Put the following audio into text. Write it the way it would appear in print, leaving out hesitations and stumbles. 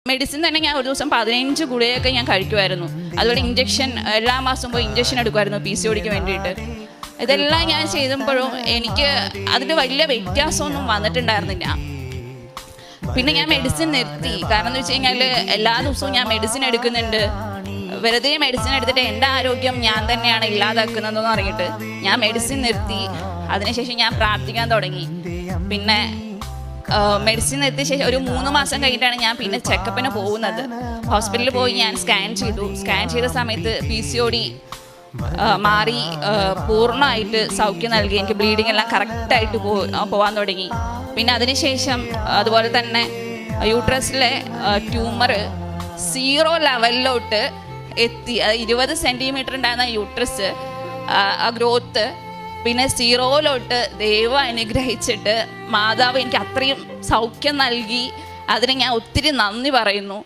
Medicine തന്നെ ഞാൻ ഒരു ദിവസം 15 ഗുളികയൊക്കെ ഞാൻ കഴിക്കുമായിരുന്നു. അതുപോലെ ഇഞ്ചക്ഷൻ എല്ലാ മാസം പോയി ഇഞ്ചക്ഷൻ എടുക്കുമായിരുന്നു PCOD വേണ്ടിയിട്ട്. ഇതെല്ലാം ഞാൻ ചെയ്തപ്പോഴും എനിക്ക് അതിൽ വലിയ വ്യത്യാസമൊന്നും വന്നിട്ടുണ്ടായിരുന്നില്ല. പിന്നെ ഞാൻ മെഡിസിൻ നിർത്തി. കാരണം എന്ന് വെച്ച് കഴിഞ്ഞാൽ എല്ലാ ദിവസവും ഞാൻ മെഡിസിൻ എടുക്കുന്നുണ്ട്. വെറുതെ മെഡിസിൻ എടുത്തിട്ട് എൻ്റെ ആരോഗ്യം ഞാൻ തന്നെയാണ് ഇല്ലാതാക്കുന്നതെന്ന് പറഞ്ഞിട്ട് ഞാൻ മെഡിസിൻ നിർത്തി. അതിനുശേഷം ഞാൻ പ്രാർത്ഥിക്കാൻ തുടങ്ങി. പിന്നെ മെഡിസിൻ നിർത്തിയ ശേഷം ഒരു 3 മാസം കഴിഞ്ഞിട്ടാണ് ഞാൻ പിന്നെ ചെക്കപ്പിന് പോകുന്നത്. ഹോസ്പിറ്റലിൽ പോയി ഞാൻ സ്കാൻ ചെയ്തു. സ്കാൻ ചെയ്ത സമയത്ത് PCOD മാറി പൂർണ്ണമായിട്ട് സൗഖ്യം നൽകി. എനിക്ക് ബ്ലീഡിങ് എല്ലാം കറക്റ്റായിട്ട് പോകാൻ തുടങ്ങി. പിന്നെ അതിനുശേഷം അതുപോലെ തന്നെ യൂട്രസിലെ ട്യൂമർ 0 ലെവലിലോട്ട് എത്തി. 20 സെൻറ്റിമീറ്റർ ഉണ്ടായിരുന്ന യൂട്രസ് ആ ഗ്രോത്ത് പിന്നെ 0 ദൈവം അനുഗ്രഹിച്ചിട്ട് മാതാവ് എനിക്ക് അത്രയും സൗഖ്യം നൽകി. അതിന് ഞാൻ ഒത്തിരി നന്ദി പറയുന്നു.